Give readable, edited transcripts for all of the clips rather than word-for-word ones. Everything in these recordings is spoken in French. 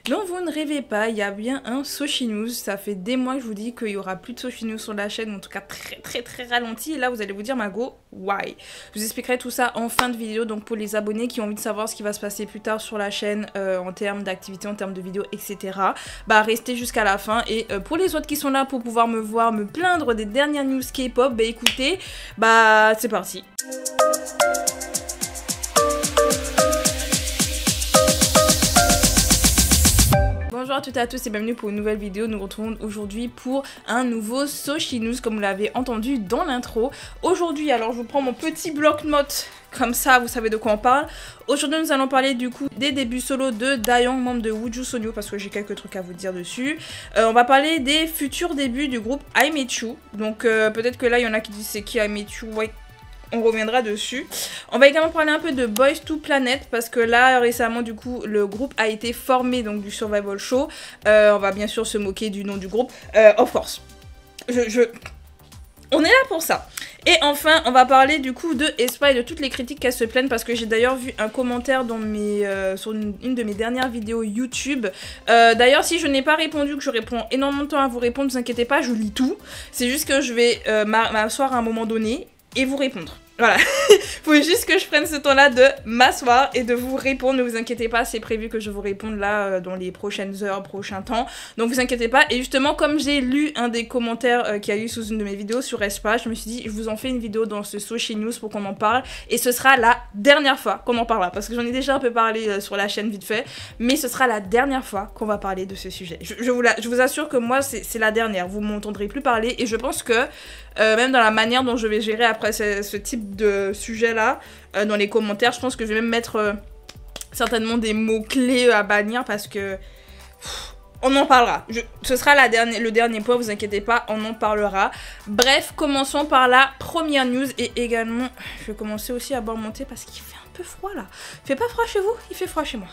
Donc vous ne rêvez pas, il y a bien un Soshi News. Ça fait des mois que je vous dis qu'il y aura plus de Soshi News sur la chaîne, en tout cas très ralenti. Et là vous allez vous dire Margot, why? Je vous expliquerai tout ça en fin de vidéo. Donc pour les abonnés qui ont envie de savoir ce qui va se passer plus tard sur la chaîne en termes d'activité, en termes de vidéos, etc. Bah restez jusqu'à la fin. Et pour les autres qui sont là pour pouvoir me voir me plaindre des dernières news K-pop, bah écoutez, bah c'est parti. Bonjour à toutes et à tous et bienvenue pour une nouvelle vidéo. Nous retrouvons aujourd'hui pour un nouveau Soshi News comme vous l'avez entendu dans l'intro. Aujourd'hui, alors je vous prends mon petit bloc-notes, comme ça vous savez de quoi on parle. Aujourd'hui nous allons parler du coup des débuts solo de Dayoung, membre de Wooju Sonyo, parce que j'ai quelques trucs à vous dire dessus. On va parler des futurs débuts du groupe I Met You. Donc peut-être que là il y en a qui disent c'est qui I Met You, ouais. On reviendra dessus. On va également parler un peu de Boys to Planet parce que là récemment du coup le groupe a été formé donc du Survival Show. On va bien sûr se moquer du nom du groupe. Of course. On est là pour ça. Et enfin, on va parler du coup de aespa et de toutes les critiques qu'elle se plaignent parce que j'ai d'ailleurs vu un commentaire dans sur une de mes dernières vidéos YouTube. D'ailleurs, si je n'ai pas répondu, que je réponds énormément de temps à vous répondre, ne vous inquiétez pas, je lis tout. C'est juste que je vais m'asseoir à un moment donné et vous répondre. Voilà, faut juste que je prenne ce temps-là de m'asseoir et de vous répondre. Ne vous inquiétez pas, c'est prévu que je vous réponde là dans les prochaines heures, prochains temps. Donc vous inquiétez pas. Et justement, comme j'ai lu un des commentaires qu'il y a eu sous une de mes vidéos sur aespa, je me suis dit, je vous en fais une vidéo dans ce Soshi News pour qu'on en parle. Et ce sera la dernière fois qu'on en parlera. Parce que j'en ai déjà un peu parlé sur la chaîne vite fait. Mais ce sera la dernière fois qu'on va parler de ce sujet. Je vous assure que moi, c'est la dernière. Vous m'entendrez plus parler. Et je pense que même dans la manière dont je vais gérer après ce type de sujet là dans les commentaires, je pense que je vais même mettre certainement des mots clés à bannir parce que on en parlera. Ce sera le dernier point, vous inquiétez pas, on en parlera. Bref, commençons par la première news et également je vais commencer aussi à boire mon thé parce qu'il fait un peu froid là. Il fait pas froid chez vous? Il fait froid chez moi.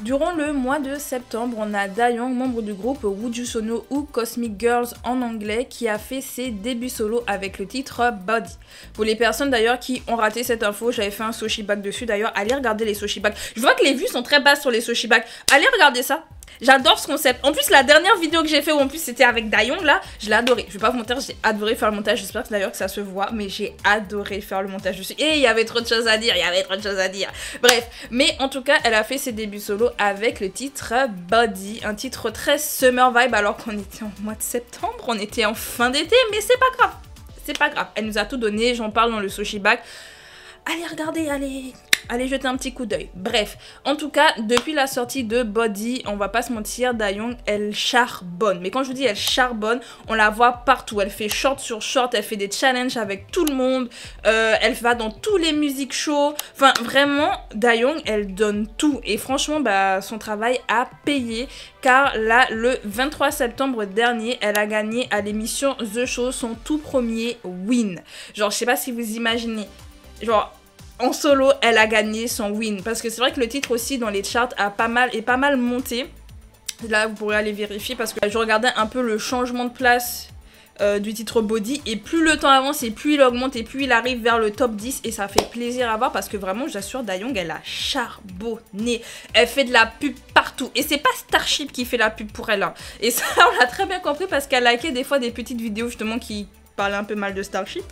Durant le mois de septembre, on a Dayoung, membre du groupe Wooju Sonyo ou Cosmic Girls en anglais, qui a fait ses débuts solo avec le titre Body. Pour les personnes d'ailleurs qui ont raté cette info, j'avais fait un Soshi Bag dessus d'ailleurs, allez regarder les Soshi Bags. Je vois que les vues sont très basses sur les Soshi Bags, allez regarder ça. J'adore ce concept. En plus, la dernière vidéo que j'ai fait, où en plus c'était avec Dayoung là, je l'ai adoré. Je vais pas vous mentir, j'ai adoré faire le montage. J'espère d'ailleurs que ça se voit, mais j'ai adoré faire le montage dessus. Et il y avait trop de choses à dire, Bref, mais en tout cas, elle a fait ses débuts solo avec le titre Body, un titre très summer vibe alors qu'on était en mois de septembre, on était en fin d'été, mais c'est pas grave. C'est pas grave. Elle nous a tout donné, j'en parle dans le Soshi Bag. Allez regarder, allez jeter un petit coup d'œil. Bref, en tout cas, depuis la sortie de Body, on va pas se mentir, Dayoung, elle charbonne. Mais quand je vous dis elle charbonne, on la voit partout. Elle fait short sur short, elle fait des challenges avec tout le monde. Elle va dans tous les music shows. Enfin, vraiment, Dayoung, elle donne tout. Et franchement, bah, son travail a payé. Car là, le 23 septembre dernier, elle a gagné à l'émission The Show son tout premier win. Genre, je sais pas si vous imaginez. Genre, en solo, elle a gagné son win. Parce que c'est vrai que le titre aussi, dans les charts, est pas mal monté. Là, vous pourrez aller vérifier parce que je regardais un peu le changement de place du titre Body. Et plus le temps avance, et plus il augmente, et plus il arrive vers le top 10. Et ça fait plaisir à voir parce que vraiment, j'assure, Dayoung, elle a charbonné. Elle fait de la pub partout. Et c'est pas Starship qui fait la pub pour elle. Hein. Et ça, on l'a très bien compris parce qu'elle likait des fois des petites vidéos justement qui parlaient un peu mal de Starship.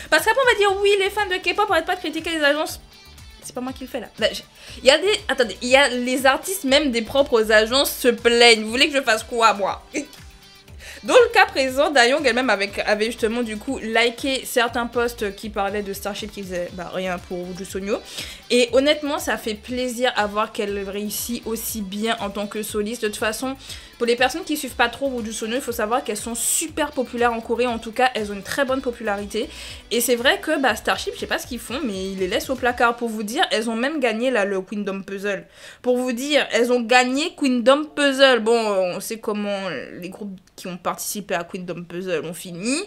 Parce qu'après on va dire oui, les fans de K-pop arrêtent pas de critiquer les agences. C'est pas moi qui le fais là. Il y a des... Attendez, il y a les artistes même des propres agences se plaignent. Vous voulez que je fasse quoi moi? Dans le cas présent, Dayoung elle-même avait justement du coup liké certains posts qui parlaient de Starship qui faisaient rien pour Wooju Sonyo. Et honnêtement, ça fait plaisir à voir qu'elle réussit aussi bien en tant que soliste. De toute façon, pour les personnes qui suivent pas trop Wooju Sonyo, il faut savoir qu'elles sont super populaires en Corée. En tout cas, elles ont une très bonne popularité. Et c'est vrai que Starship, je sais pas ce qu'ils font, mais ils les laissent au placard. Pour vous dire, elles ont même gagné là, le Queendom Puzzle. Pour vous dire, elles ont gagné Queendom Puzzle. Bon, on sait comment les groupes qui ont participé à Queendom Puzzle ont fini.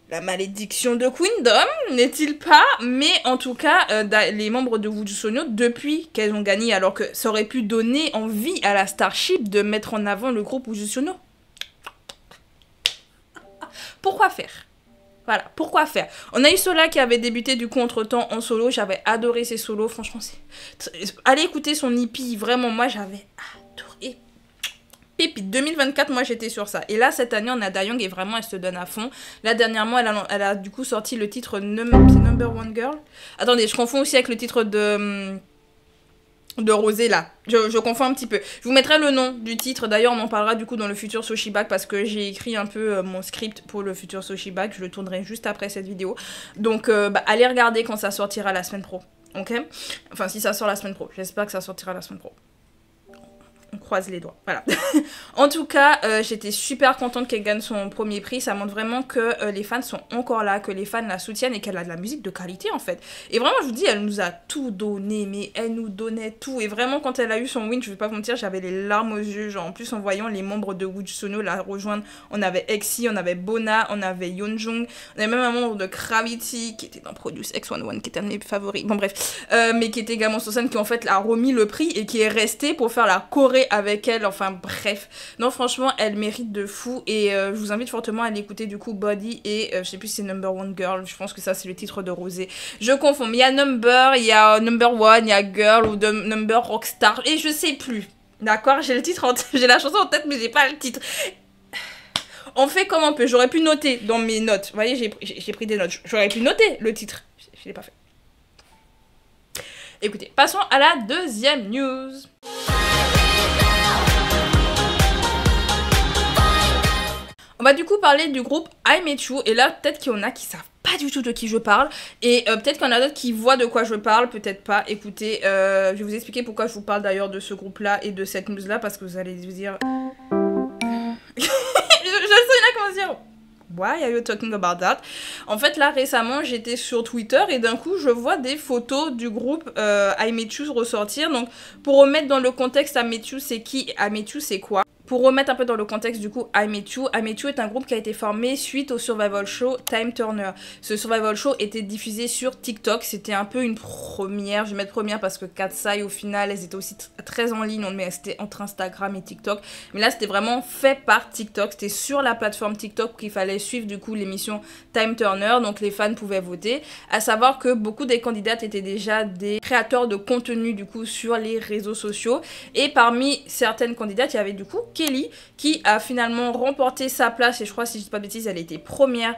La malédiction de Queendom, n'est-il pas? Mais en tout cas, les membres de Wooju Sonyo, depuis qu'elles ont gagné, alors que ça aurait pu donner envie à la Starship de mettre en avant le groupe Wooju Sonyo. Pourquoi faire? Voilà, pourquoi faire? On a eu Sola qui avait débuté du coup entre-temps en solo, j'avais adoré ses solos, franchement, allez écouter son EP, vraiment, moi j'avais adoré. Pépite, 2024, moi j'étais sur ça. Et là, cette année, on a Dayoung et vraiment, elle se donne à fond. Là, dernièrement, elle a du coup sorti le titre Number One Girl. Attendez, je confonds aussi avec le titre de Rosé là, je confonds un petit peu. Je vous mettrai le nom du titre, d'ailleurs on en parlera du coup dans le futur Soshibag parce que j'ai écrit un peu mon script pour le futur Soshibag, je le tournerai juste après cette vidéo. Donc allez regarder quand ça sortira la semaine pro, ok? Enfin si ça sort la semaine pro, j'espère que ça sortira la semaine pro. On croise les doigts, voilà. En tout cas, j'étais super contente qu'elle gagne son premier prix. Ça montre vraiment que les fans sont encore là, que les fans la soutiennent et qu'elle a de la musique de qualité en fait. Et vraiment, je vous dis, elle nous a tout donné, mais elle nous donnait tout. Et vraiment, quand elle a eu son win, je vais pas vous mentir, j'avais les larmes aux yeux. Genre, en plus, en voyant les membres de Woo Sono la rejoindre, on avait Exy, on avait Bona, on avait Yeonjung, on avait même un membre de Gravity qui était dans Produce X11, qui était un de mes favoris. Bon, bref, mais qui était également sur scène, qui en fait a remis le prix et qui est resté pour faire la choré avec elle, enfin bref. Non franchement elle mérite de fou et je vous invite fortement à aller écouter du coup Body et je sais plus si c'est Number One Girl, je pense que ça c'est le titre de Rosé. Je confonds, mais il y a Number, il y a Number One, il y a Girl ou Number Rockstar et je sais plus. D'accord, j'ai le titre en tête, j'ai la chanson en tête mais j'ai pas le titre. On fait comme on peut, j'aurais pu noter dans mes notes, vous voyez j'ai pris des notes, j'aurais pu noter le titre, je l'ai pas fait. Écoutez, passons à la deuxième news. On va du coup parler du groupe I Met You et là peut-être qu'il y en a qui savent pas du tout de qui je parle et peut-être qu'il y en a d'autres qui voient de quoi je parle, peut-être pas. Écoutez, je vais vous expliquer pourquoi je vous parle d'ailleurs de ce groupe là et de cette news là parce que vous allez vous dire... je sais, il y en a qui vont se dire... Why are you talking about that? En fait, là, récemment, j'étais sur Twitter et d'un coup, je vois des photos du groupe I Met You ressortir. Donc, pour remettre dans le contexte, I Met You, c'est qui? I Met You, c'est quoi? Pour remettre un peu dans le contexte du coup, I Met You est un groupe qui a été formé suite au survival show Time Turner. Ce survival show était diffusé sur TikTok, c'était un peu une première, je vais mettre première parce que Katsai au final, elles étaient aussi très en ligne, mais c'était entre Instagram et TikTok. Mais là, c'était vraiment fait par TikTok, c'était sur la plateforme TikTok qu'il fallait suivre du coup l'émission Time Turner, donc les fans pouvaient voter. À savoir que beaucoup des candidates étaient déjà des créateurs de contenu du coup sur les réseaux sociaux. Et parmi certaines candidates, il y avait du coup Kelly qui a finalement remporté sa place et je crois si je dis pas de bêtises elle était première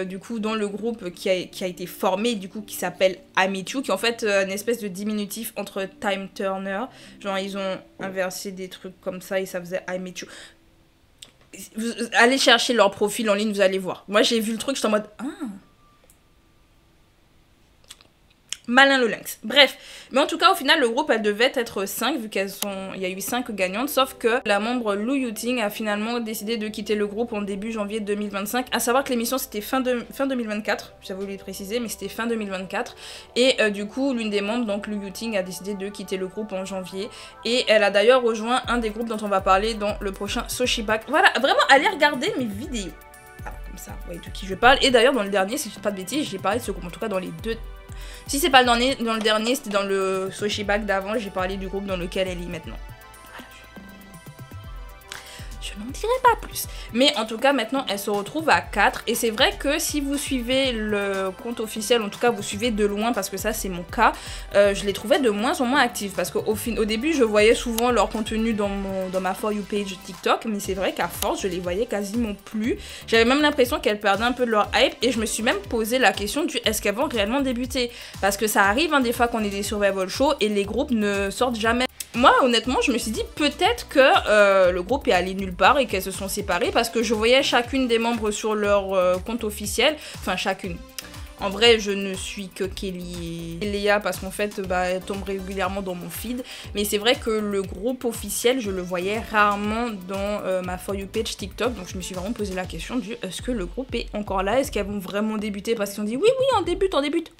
du coup dans le groupe qui a été formé du coup qui s'appelle I Met You qui est en fait une espèce de diminutif entre Time Turner, genre ils ont inversé des trucs comme ça et ça faisait I Met You. Vous allez chercher leur profil en ligne, vous allez voir. Moi j'ai vu le truc, j'étais en mode ah. Malin le lynx. Bref, mais en tout cas au final le groupe elle devait être 5 vu il y a eu 5 gagnantes, sauf que la membre Lou Yuting a finalement décidé de quitter le groupe en début janvier 2025, à savoir que l'émission c'était fin 2024, j'avais oublié de préciser, mais c'était fin 2024, et du coup l'une des membres, donc Lou Yuting, a décidé de quitter le groupe en janvier, et elle a d'ailleurs rejoint un des groupes dont on va parler dans le prochain Soshibag. Voilà, vraiment allez regarder mes vidéos. Ah, comme ça, vous voyez de qui je parle, et d'ailleurs dans le dernier, si je dis pas de bêtises, j'ai parlé de ce groupe, en tout cas dans les deux... Si c'est pas dans le dernier, c'était dans le Soshibag d'avant, j'ai parlé du groupe dans lequel elle est maintenant. Voilà, je n'en dirai pas plus. Mais en tout cas, maintenant, elle se retrouve à 4. Et c'est vrai que si vous suivez le compte officiel, en tout cas, vous suivez de loin, parce que ça, c'est mon cas, je les trouvais de moins en moins actives. Parce qu'au début, je voyais souvent leur contenu dans ma For You page TikTok. Mais c'est vrai qu'à force, je les voyais quasiment plus. J'avais même l'impression qu'elles perdaient un peu de leur hype. Et je me suis même posé la question du est-ce qu'elles vont réellement débuter? Parce que ça arrive, hein, des fois qu'on est des survival shows et les groupes ne sortent jamais. Moi, honnêtement, je me suis dit peut-être que le groupe est allé nulle part et qu'elles se sont séparées parce que je voyais chacune des membres sur leur compte officiel. Enfin, chacune. En vrai, je ne suis que Kelly et Léa parce qu'en fait, elle tombe régulièrement dans mon feed. Mais c'est vrai que le groupe officiel, je le voyais rarement dans ma For You page TikTok. Donc je me suis vraiment posé la question du est-ce que le groupe est encore là? Est-ce qu'elles vont vraiment débuter? Parce qu'ils ont dit oui, on débute.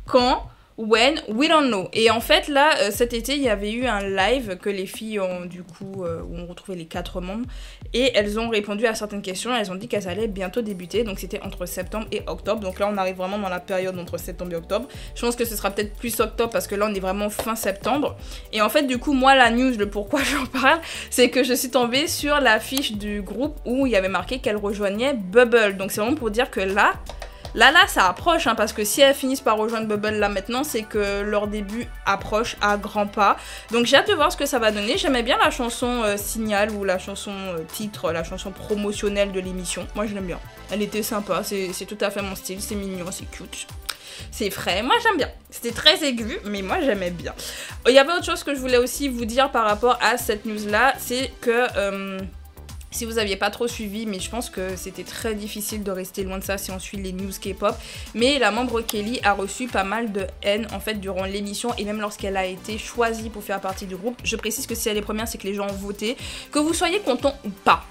Quand? When, we don't know. Et en fait, là, cet été, il y avait eu un live que les filles ont, du coup, où on retrouvait les 4 membres. Et elles ont répondu à certaines questions. Elles ont dit qu'elles allaient bientôt débuter. Donc, c'était entre septembre et octobre. Donc là, on arrive vraiment dans la période entre septembre et octobre. Je pense que ce sera peut-être plus octobre parce que là, on est vraiment fin septembre. Et en fait, du coup, moi, la news, le pourquoi j'en parle, c'est que je suis tombée sur la fiche du groupe où il y avait marqué qu'elle rejoignait Bubble. Donc, c'est vraiment pour dire que là, ça approche, hein, parce que si elles finissent par rejoindre Bubble là maintenant, c'est que leur début approche à grands pas. Donc j'ai hâte de voir ce que ça va donner. J'aimais bien la chanson Signal ou la chanson titre, la chanson promotionnelle de l'émission. Moi je l'aime bien. Elle était sympa, c'est tout à fait mon style, c'est mignon, c'est cute. C'est frais, moi j'aime bien. C'était très aigu, mais moi j'aimais bien. Il y avait autre chose que je voulais aussi vous dire par rapport à cette news là, c'est que... si vous n'aviez pas trop suivi, mais je pense que c'était très difficile de rester loin de ça si on suit les news K-pop. Mais la membre Kelly a reçu pas mal de haine en fait durant l'émission et même lorsqu'elle a été choisie pour faire partie du groupe. Je précise que si elle est première, c'est que les gens ont voté. Que vous soyez content ou pas.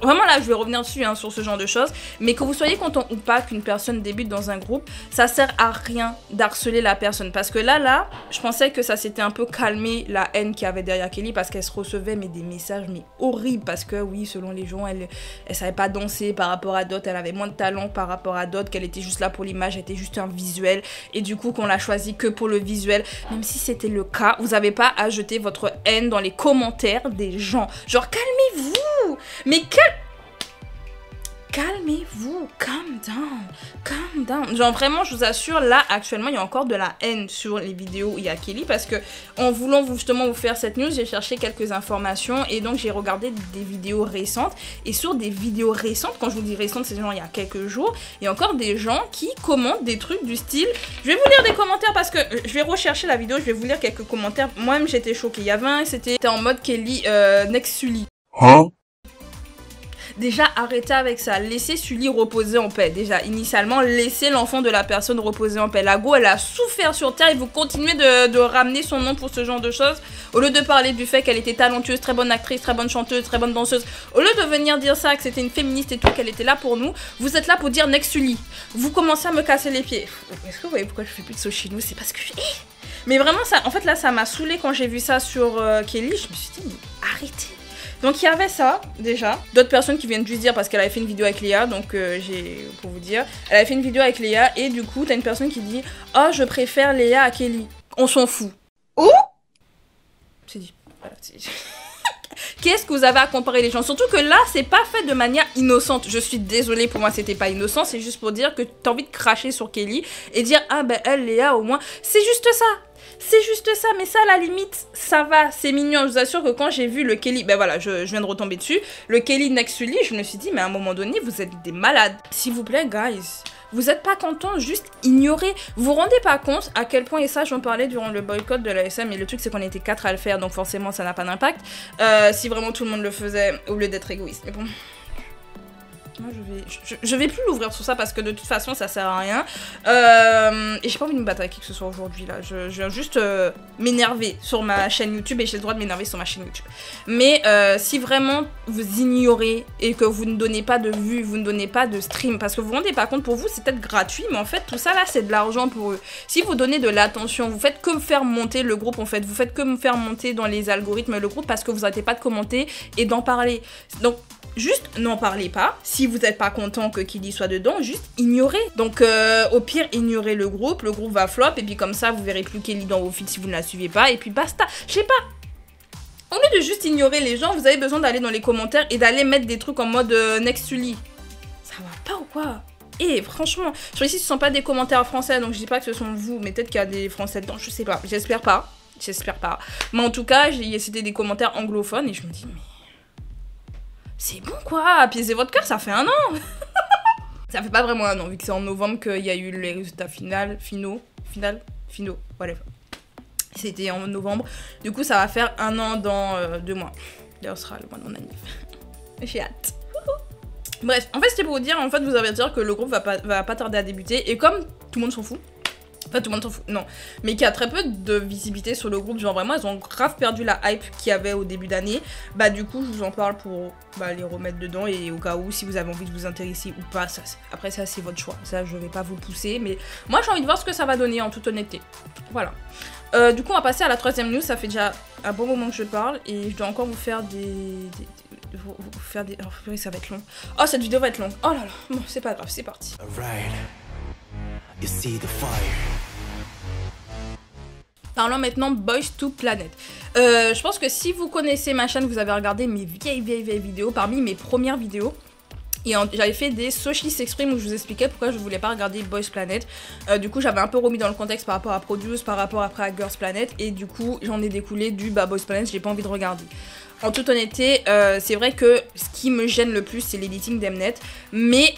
Vraiment là je vais revenir dessus hein, sur ce genre de choses, mais que vous soyez content ou pas qu'une personne débute dans un groupe, ça sert à rien d'harceler la personne, parce que là je pensais que ça s'était un peu calmé la haine qu'il y avait derrière Kelly, parce qu'elle se recevait mais des messages mais horribles, parce que oui selon les gens elle savait pas danser par rapport à d'autres, elle avait moins de talent par rapport à d'autres, qu'elle était juste là pour l'image, elle était juste un visuel, et du coup qu'on l'a choisi que pour le visuel. Même si c'était le cas, vous avez pas à jeter votre haine dans les commentaires des gens, genre calmez-vous, mais calmez-vous, calm down. Genre vraiment, je vous assure, là, actuellement, il y a encore de la haine sur les vidéos où il y a Kelly, parce que en voulant justement vous faire cette news, j'ai cherché quelques informations et donc j'ai regardé des vidéos récentes. Et sur des vidéos récentes, quand je vous dis récentes, c'est genre il y a quelques jours, il y a encore des gens qui commentent des trucs du style... Je vais vous lire des commentaires parce que je vais rechercher la vidéo, je vais vous lire quelques commentaires. Moi-même, j'étais choquée. Il y avait un, c'était en mode Kelly next Sully. Hein? Déjà, arrêtez avec ça. Laissez Sully reposer en paix. Déjà, initialement, laissez l'enfant de la personne reposer en paix. La go, elle a souffert sur Terre et vous continuez de ramener son nom pour ce genre de choses. Au lieu de parler du fait qu'elle était talentueuse, très bonne actrice, très bonne chanteuse, très bonne danseuse. Au lieu de venir dire ça, que c'était une féministe et tout, qu'elle était là pour nous, vous êtes là pour dire next Sully. Vous commencez à me casser les pieds. Est-ce que vous voyez pourquoi je fais plus de Sochino? C'est parce que je... Mais vraiment, ça, en fait, là, ça m'a saoulée quand j'ai vu ça sur Kelly. Je me suis dit, mais arrêtez. Donc il y avait ça déjà, d'autres personnes qui viennent juste dire parce qu'elle avait fait une vidéo avec Léa, donc j'ai pour vous dire, elle avait fait une vidéo avec Léa et du coup t'as une personne qui dit « Oh je préfère Léa à Kelly ». On s'en fout. Où? C'est dit. Voilà, qu'est-ce que vous avez à comparer les gens? Surtout que là, c'est pas fait de manière innocente. Je suis désolée, pour moi, c'était pas innocent. C'est juste pour dire que t'as envie de cracher sur Kelly et dire « Ah ben elle, Léa, au moins... » C'est juste ça. C'est juste ça, mais ça, à la limite, ça va, c'est mignon. Je vous assure que quand j'ai vu le Kelly... Ben voilà, je viens de retomber dessus. Le Kelly next Sully, je me suis dit, mais à un moment donné, vous êtes des malades. S'il vous plaît, guys, vous êtes pas contents, juste ignorez. Vous vous rendez pas compte à quel point, et ça, j'en parlais durant le boycott de l'ASM, et le truc, c'est qu'on était 4 à le faire, donc forcément, ça n'a pas d'impact. Si vraiment tout le monde le faisait, au lieu d'être égoïste. Mais bon... Moi, je vais plus l'ouvrir sur ça parce que de toute façon ça sert à rien et j'ai pas envie de me battre avec qui que ce soit aujourd'hui là. Je viens juste m'énerver sur ma chaîne YouTube et j'ai le droit de m'énerver sur ma chaîne YouTube. Mais si vraiment vous ignorez et que vous ne donnez pas de vues, vous ne donnez pas de stream, parce que vous vous rendez pas compte, pour vous c'est peut-être gratuit, mais en fait tout ça là c'est de l'argent pour eux. Si vous donnez de l'attention, vous faites que me faire monter le groupe en fait, vous faites que me faire monter dans les algorithmes le groupe parce que vous arrêtez pas de commenter et d'en parler. Donc juste n'en parlez pas. Si vous n'êtes pas content que Kelly soit dedans, juste ignorez. Donc au pire, ignorez le groupe va flop et puis comme ça, vous verrez plus Kelly dans vos feeds si vous ne la suivez pas et puis basta. Je sais pas. Au lieu de juste ignorer les gens, vous avez besoin d'aller dans les commentaires et d'aller mettre des trucs en mode next Sully. Ça va pas ou quoi? Et franchement, sur ici ce sont pas des commentaires français, donc je dis pas que ce sont vous, mais peut-être qu'il y a des français dedans, je sais pas. J'espère pas. Mais en tout cas, c'était des commentaires anglophones et je me dis, mais... c'est bon quoi, apaisez votre cœur, ça fait 1 an. Ça fait pas vraiment 1 an, vu que c'est en novembre qu'il y a eu les résultats finaux, whatever. C'était en novembre, du coup ça va faire 1 an dans 2 mois. D'ailleurs ce sera le mois de mon anniversaire. J'ai hâte. Bref, en fait c'était pour vous dire, en fait vous avertir que le groupe va pas tarder à débuter, et comme tout le monde s'en fout, Enfin, tout le monde s'en fout, non. Mais qui a très peu de visibilité sur le groupe. Genre, vraiment, ils ont grave perdu la hype qu'il y avait au début d'année. Bah, du coup, je vous en parle pour les remettre dedans. Et au cas où, si vous avez envie de vous intéresser ou pas, après, ça, c'est votre choix. Ça, je vais pas vous pousser. Mais moi, j'ai envie de voir ce que ça va donner, en toute honnêteté. Voilà. Du coup, on va passer à la troisième news. Ça fait déjà un bon moment que je parle. Et je dois encore vous faire vous faire des... Oh, ça va être long. Oh, cette vidéo va être longue. Oh là là. Bon, c'est pas grave, c'est parti. You see the fire. Parlons maintenant Boys to Planet. Je pense que si vous connaissez ma chaîne, vous avez regardé mes vieilles vidéos, parmi mes premières vidéos. Et j'avais fait des Soshi s'exprime où je vous expliquais pourquoi je voulais pas regarder Boys Planet. Du coup, j'avais un peu remis dans le contexte par rapport à Produce, par rapport après à Girls Planet. Et du coup, j'en ai découlé du Boys Planet, j'ai pas envie de regarder. En toute honnêteté, c'est vrai que ce qui me gêne le plus, c'est l'editing d'Mnet. Mais...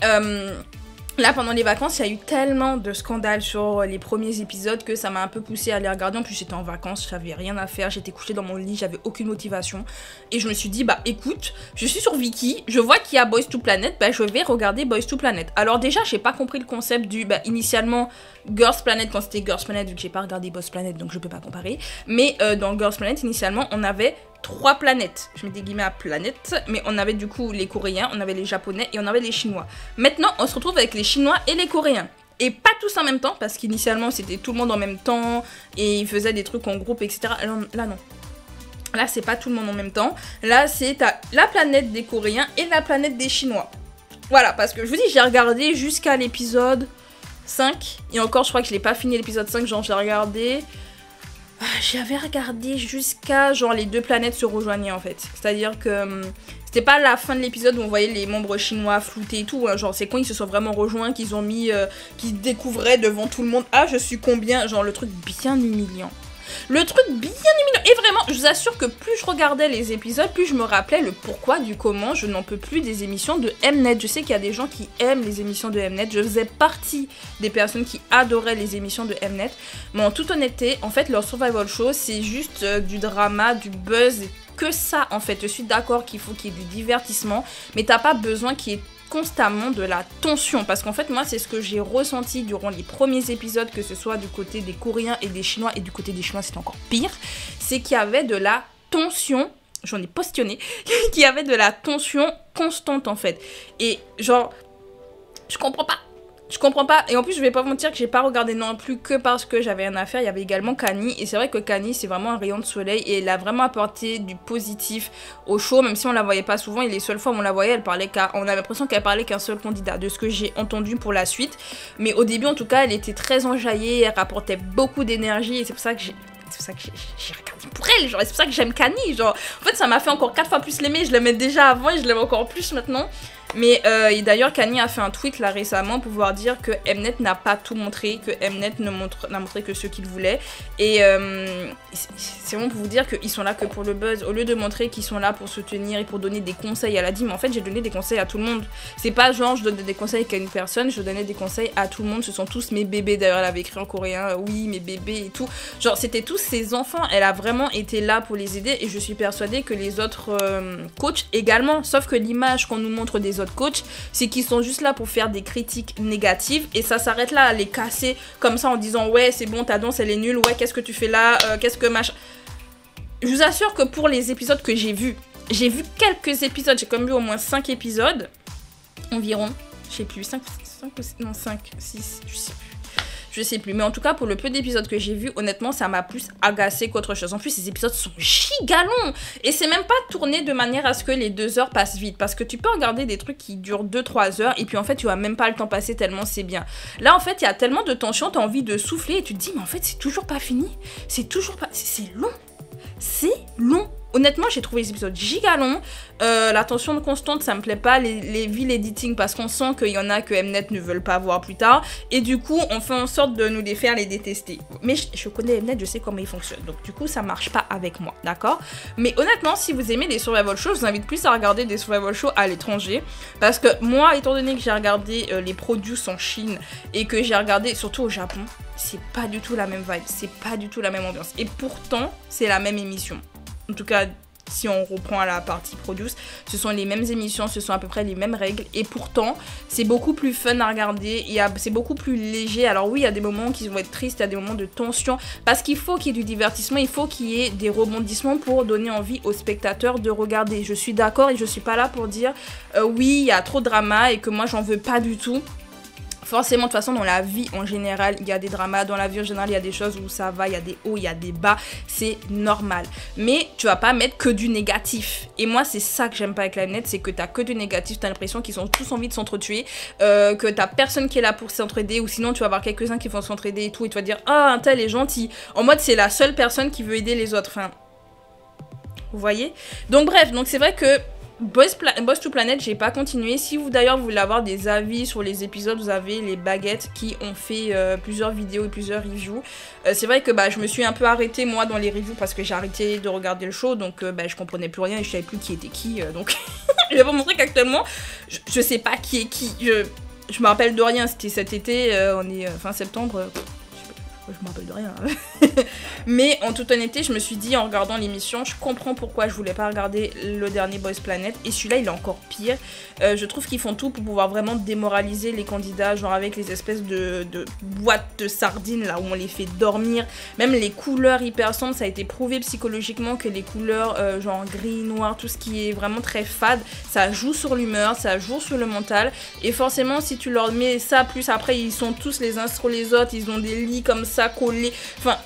là, pendant les vacances, il y a eu tellement de scandales sur les premiers épisodes que ça m'a un peu poussée à les regarder. En plus, j'étais en vacances, j'avais rien à faire, j'étais couchée dans mon lit, j'avais aucune motivation. Et je me suis dit, bah écoute, je suis sur Viki, je vois qu'il y a Boys to Planet, bah je vais regarder Boys to Planet. Alors déjà, j'ai pas compris le concept du, initialement, Girls Planet, quand c'était Girls Planet, vu que j'ai pas regardé Boys Planet, donc je peux pas comparer. Mais dans Girls Planet, initialement, on avait 3 planètes, je mets des guillemets à planète, mais on avait du coup les Coréens, on avait les Japonais et on avait les Chinois. Maintenant, on se retrouve avec les Chinois et les Coréens. Et pas tous en même temps, parce qu'initialement c'était tout le monde en même temps, et ils faisaient des trucs en groupe, etc. Là non. Là c'est pas tout le monde en même temps. Là c'est la planète des Coréens et la planète des Chinois. Voilà, parce que je vous dis, j'ai regardé jusqu'à l'épisode 5, et encore je crois que je l'ai pas fini l'épisode 5, genre j'ai regardé... J'avais regardé jusqu'à genre les 2 planètes se rejoignaient en fait. C'est-à-dire que c'était pas la fin de l'épisode où on voyait les membres chinois floutés et tout. Hein. Genre c'est quand ils se sont vraiment rejoints qu'ils ont mis, qu'ils découvraient devant tout le monde. Ah je suis combien? Genre le truc bien humiliant. Le truc bien humiliant. Et vraiment, je vous assure que plus je regardais les épisodes, plus je me rappelais le pourquoi du comment je n'en peux plus des émissions de Mnet. Je sais qu'il y a des gens qui aiment les émissions de Mnet. Je faisais partie des personnes qui adoraient les émissions de Mnet. Mais en toute honnêteté, en fait, leur survival show, c'est juste du drama, du buzz, que ça en fait. Je suis d'accord qu'il faut qu'il y ait du divertissement, mais t'as pas besoin qu'il y ait constamment de la tension, parce qu'en fait moi c'est ce que j'ai ressenti durant les premiers épisodes, que ce soit du côté des Coréens et des Chinois, et du côté des Chinois c'était encore pire, c'est qu'il y avait de la tension, j'en ai postionné, qu'il y avait de la tension constante en fait, et genre je comprends pas, et en plus je vais pas vous mentir que j'ai pas regardé non plus que parce que j'avais rien à faire. Il y avait également Kani, et c'est vrai que Kani c'est vraiment un rayon de soleil, et elle a vraiment apporté du positif au show, même si on la voyait pas souvent, et les seules fois où on la voyait, on avait l'impression qu'elle parlait qu'un seul candidat, de ce que j'ai entendu pour la suite, mais au début en tout cas elle était très enjaillée, elle rapportait beaucoup d'énergie, et c'est pour ça que j'ai regardé pour elle, genre, et c'est pour ça que j'aime Kani, genre, en fait ça m'a fait encore 4 fois plus l'aimer, je l'aimais déjà avant et je l'aime encore plus maintenant. Mais et d'ailleurs Kani a fait un tweet là récemment pour pouvoir dire que Mnet n'a pas tout montré, que Mnet n'a montré que ce qu'il voulait, et c'est bon pour vous dire qu'ils sont là que pour le buzz, au lieu de montrer qu'ils sont là pour soutenir et pour donner des conseils. Elle a dit mais en fait j'ai donné des conseils à tout le monde, c'est pas genre je donne des conseils qu'à une personne, je donnais des conseils à tout le monde, ce sont tous mes bébés. D'ailleurs elle avait écrit en coréen oui mes bébés et tout, genre c'était tous ses enfants, elle a vraiment été là pour les aider, et je suis persuadée que les autres coachs également, sauf que l'image qu'on nous montre des autres coachs, c'est qu'ils sont juste là pour faire des critiques négatives, et ça s'arrête là, à les casser comme ça en disant ouais c'est bon ta danse elle est nulle, ouais qu'est-ce que tu fais là, qu'est-ce que machin. Je vous assure que pour les épisodes que j'ai vu quelques épisodes, j'ai quand même vu au moins 5 épisodes environ, je sais plus, 5, 6, je sais plus, mais en tout cas pour le peu d'épisodes que j'ai vu, honnêtement ça m'a plus agacé qu'autre chose. En plus ces épisodes sont giga longs, et c'est même pas tourné de manière à ce que les 2 heures passent vite, parce que tu peux regarder des trucs qui durent 2-3 heures et puis en fait tu vas même pas le temps passer tellement c'est bien. Là en fait il y a tellement de tension, t'as envie de souffler et tu te dis mais en fait c'est toujours pas fini, c'est long. Honnêtement, j'ai trouvé les épisodes giga longs. La tension constante, ça me plaît pas. Les villes editing, parce qu'on sent qu'il y en a que Mnet ne veulent pas voir plus tard. Et du coup, on fait en sorte de nous les faire les détester. Mais je connais Mnet, je sais comment ils fonctionnent. Donc du coup, ça marche pas avec moi, d'accord? Mais honnêtement, si vous aimez les survival shows, je vous invite plus à regarder des survival shows à l'étranger. Parce que moi, étant donné que j'ai regardé les Produce en Chine, et que j'ai regardé surtout au Japon, c'est pas du tout la même vibe. C'est pas du tout la même ambiance. Et pourtant, c'est la même émission. En tout cas, si on reprend à la partie produce, ce sont les mêmes émissions, ce sont à peu près les mêmes règles. Et pourtant, c'est beaucoup plus fun à regarder. C'est beaucoup plus léger. Alors oui, il y a des moments qui vont être tristes, il y a des moments de tension. Parce qu'il faut qu'il y ait du divertissement, il faut qu'il y ait des rebondissements pour donner envie aux spectateurs de regarder. Je suis d'accord et je suis pas là pour dire oui, il y a trop de drama et que moi, j'en veux pas du tout. Forcément, de toute façon, dans la vie en général, il y a des dramas. Dans la vie en général, il y a des choses où ça va, il y a des hauts, il y a des bas. C'est normal. Mais tu vas pas mettre que du négatif. Et moi, c'est ça que j'aime pas avec la Mnet, c'est que t'as que du négatif. T'as l'impression qu'ils ont tous envie de s'entretuer. Que t'as personne qui est là pour s'entraider. Ou sinon, tu vas avoir quelques-uns qui vont s'entraider et tout. Et tu vas dire, ah, un tel est gentil. En mode, c'est la seule personne qui veut aider les autres. Enfin, vous voyez? Donc bref, donc c'est vrai que Boys to Planet, j'ai pas continué. Si vous d'ailleurs voulez avoir des avis sur les épisodes, vous avez les baguettes qui ont fait plusieurs vidéos et plusieurs reviews. C'est vrai que je me suis un peu arrêtée moi dans les reviews parce que j'ai arrêté de regarder le show, donc je comprenais plus rien et je savais plus qui était qui. Donc je vais vous montrer qu'actuellement je sais pas qui est qui. Je me rappelle de rien, c'était cet été, on est fin septembre. Je me rappelle de rien. Mais en toute honnêteté, je me suis dit en regardant l'émission, je comprends pourquoi je voulais pas regarder le dernier Boys Planet. Et celui-là, il est encore pire. Je trouve qu'ils font tout pour pouvoir vraiment démoraliser les candidats, genre avec les espèces de boîtes de sardines là où on les fait dormir. Même les couleurs hyper sombres, ça a été prouvé psychologiquement que les couleurs genre gris, noir, tout ce qui est vraiment très fade, ça joue sur l'humeur, ça joue sur le mental. Et forcément, si tu leur mets ça, plus après, ils sont tous les uns sur les autres, ils ont des lits comme ça collé, enfin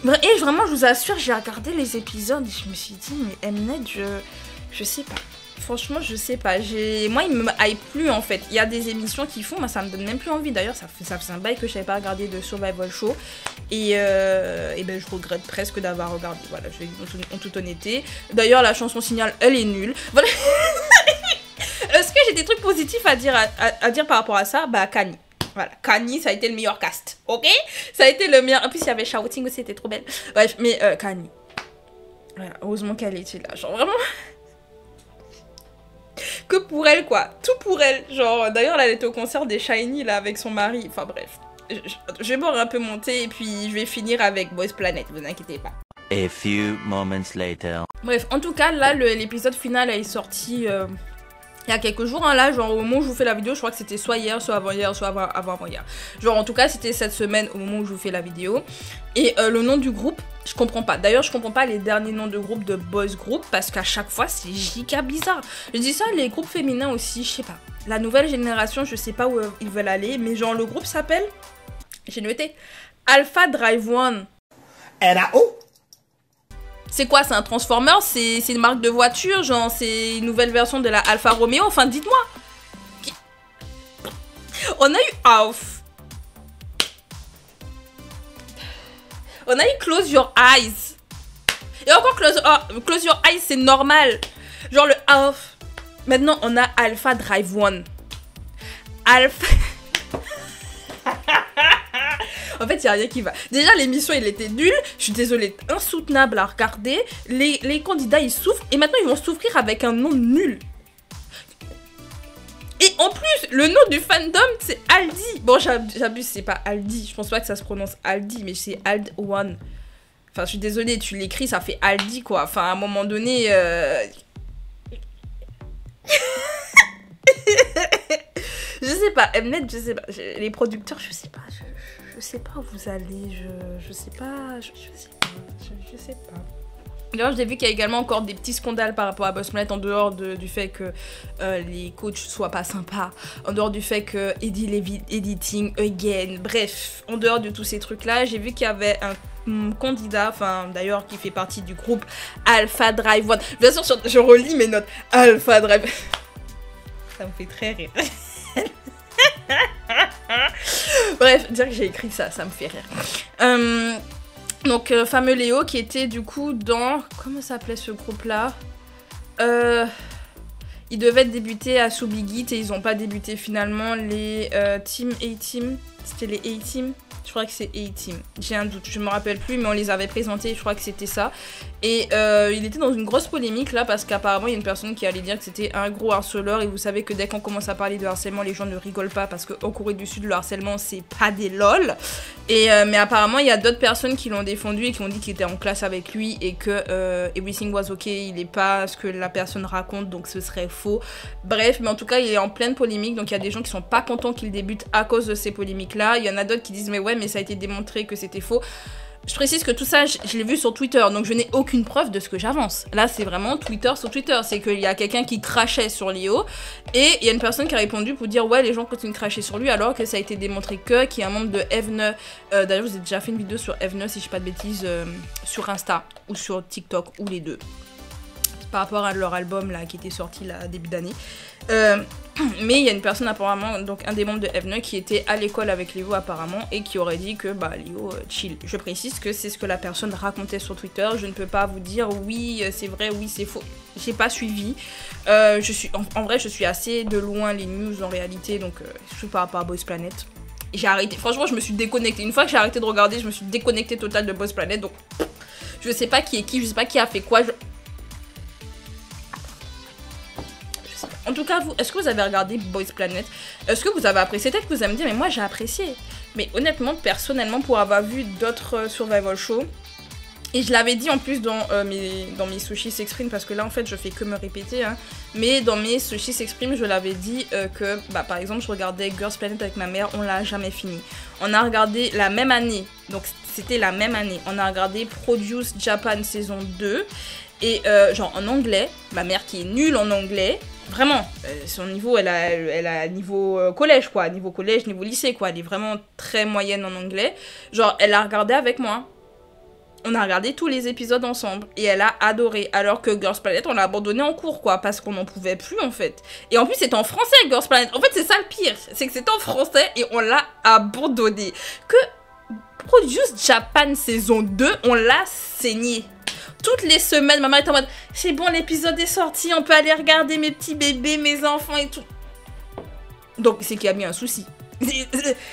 et vraiment je vous assure j'ai regardé les épisodes et je me suis dit mais Mnet je sais pas, franchement je sais pas, moi il me hype plus en fait, il y a des émissions qui font, moi ça me donne même plus envie, d'ailleurs ça fait un bail que je n'avais pas regardé de Survival Show et je regrette presque d'avoir regardé, voilà, je vais en toute honnêteté. D'ailleurs la chanson Signal elle est nulle, voilà. Est-ce que j'ai des trucs positifs à dire par rapport à ça? Kanye. Voilà, Kanye, ça a été le meilleur cast, ok? Ça a été le meilleur. En plus, il y avait Shouting aussi, c'était trop belle. Bref, mais Kanye. Voilà, heureusement qu'elle était là. Genre, vraiment. Que pour elle, quoi. Tout pour elle. Genre, d'ailleurs, elle était au concert des Shiny, là, avec son mari. Enfin, bref. Je vais boire un peu mon thé et puis je vais finir avec Boys Planet, vous inquiétez pas. A few moments later. Bref, en tout cas, là, l'épisode final est sorti. Il y a quelques jours, hein, là, genre au moment où je vous fais la vidéo, je crois que c'était soit hier, soit avant-hier, soit avant-hier. Genre en tout cas, c'était cette semaine au moment où je vous fais la vidéo. Et le nom du groupe, je comprends pas. D'ailleurs, je comprends pas les derniers noms de groupes de boys group parce qu'à chaque fois, c'est giga bizarre. Je dis ça, les groupes féminins aussi, je sais pas. La nouvelle génération, je sais pas où ils veulent aller, mais genre le groupe s'appelle, j'ai noté, Alpha Drive One. RAO. C'est quoi, c'est un Transformer? C'est une marque de voiture? Genre, c'est une nouvelle version de la Alfa Romeo? Enfin, dites-moi. On a eu Alf. On a eu Close Your Eyes. Et encore Close Your Eyes, c'est normal. Genre le Alf. Maintenant, on a Alpha Drive One. Alpha... En fait, il n'y a rien qui va. Déjà, l'émission, il était nul. Je suis désolée, insoutenable à regarder. Les candidats, ils souffrent. Et maintenant, ils vont souffrir avec un nom nul. Et en plus, le nom du fandom, c'est Aldi. Bon, j'abuse, c'est pas Aldi. Je pense pas que ça se prononce Aldi, mais c'est Ald One. Enfin, je suis désolée, tu l'écris, ça fait Aldi, quoi. Enfin, à un moment donné... Je sais pas, Mnet, je sais pas. Les producteurs, je sais pas. Je sais pas où vous allez. Je sais pas. Je sais pas. D'ailleurs, j'ai vu qu'il y a également encore des petits scandales par rapport à Boys Planet en dehors du fait que les coachs soient pas sympas, en dehors du fait que editing again, bref, en dehors de tous ces trucs-là, j'ai vu qu'il y avait un candidat, enfin d'ailleurs qui fait partie du groupe Alpha Drive One. Bien sûr, je relis mes notes. Alpha Drive. Ça me fait très rire. Bref, dire que j'ai écrit ça, ça me fait rire. Donc, fameux Léo qui était du coup dans... Comment s'appelait ce groupe-là? Ils devaient débuter à Subigit et ils n'ont pas débuté finalement. Les Team A-Team. C'était les A-Team. Je crois que c'est A-Team. J'ai un doute, je me rappelle plus, mais on les avait présentés, je crois que c'était ça. Et il était dans une grosse polémique là parce qu'apparemment il y a une personne qui allait dire que c'était un gros harceleur. Et vous savez que dès qu'on commence à parler de harcèlement, les gens ne rigolent pas parce qu'en Corée du Sud, le harcèlement c'est pas des lol. Et mais apparemment il y a d'autres personnes qui l'ont défendu et qui ont dit qu'il était en classe avec lui et que everything was ok, il est pas ce que la personne raconte, donc ce serait faux. Bref, mais en tout cas il est en pleine polémique, donc il y a des gens qui sont pas contents qu'il débute à cause de ces polémiques là. Il y en a d'autres qui disent mais ouais, mais ça a été démontré que c'était faux. Je précise que tout ça, je l'ai vu sur Twitter, donc je n'ai aucune preuve de ce que j'avance. Là, c'est vraiment Twitter sur Twitter. C'est qu'il y a quelqu'un qui crachait sur Leo, et il y a une personne qui a répondu pour dire « Ouais, les gens continuent de cracher sur lui, alors que ça a été démontré qu'il y a un membre de Evne. D'ailleurs, je vous ai déjà fait une vidéo sur Evne, si je dis pas de bêtises, sur Insta, ou sur TikTok, ou les deux. Par rapport à leur album, là, qui était sorti, là, début d'année. Mais il y a une personne apparemment, donc un des membres de Evne qui était à l'école avec Léo apparemment et qui aurait dit que bah Léo chill. Je précise que c'est ce que la personne racontait sur Twitter, je ne peux pas vous dire oui c'est vrai, oui c'est faux. J'ai pas suivi, en vrai je suis assez de loin les news en réalité, donc surtout par rapport à Boys Planet. J'ai arrêté, franchement je me suis déconnectée, une fois que j'ai arrêté de regarder je me suis déconnectée total de Boys Planet, donc je sais pas qui est qui, je sais pas qui a fait quoi, En tout cas, vous, est-ce que vous avez regardé Boys Planet? Est-ce que vous avez apprécié? Peut-être que vous allez me dire, mais moi j'ai apprécié. Mais honnêtement, personnellement, pour avoir vu d'autres survival shows, et je l'avais dit en plus dans mes sushis s'expriment, parce que là en fait je fais que me répéter, hein, mais dans mes sushis s'expriment, je l'avais dit que, bah, par exemple, je regardais Girls Planet avec ma mère, on l'a jamais fini. On a regardé la même année, donc c'était la même année, on a regardé Produce Japan saison 2, et genre en anglais, ma mère qui est nulle en anglais, vraiment, son niveau, elle a niveau collège, quoi. Niveau collège, niveau lycée, quoi. Elle est vraiment très moyenne en anglais. Genre, elle a regardé avec moi. On a regardé tous les épisodes ensemble. Et elle a adoré. Alors que Girls Planet, on l'a abandonné en cours, quoi. Parce qu'on n'en pouvait plus, en fait. Et en plus, c'est en français, Girls Planet. En fait, c'est ça le pire. C'est que c'est en français et on l'a abandonné. Que Produce Japan saison 2, on l'a saigné. Toutes les semaines, maman est en mode « C'est bon, l'épisode est sorti, on peut aller regarder mes petits bébés, mes enfants et tout. » Donc, c'est qu'il y a bien un souci.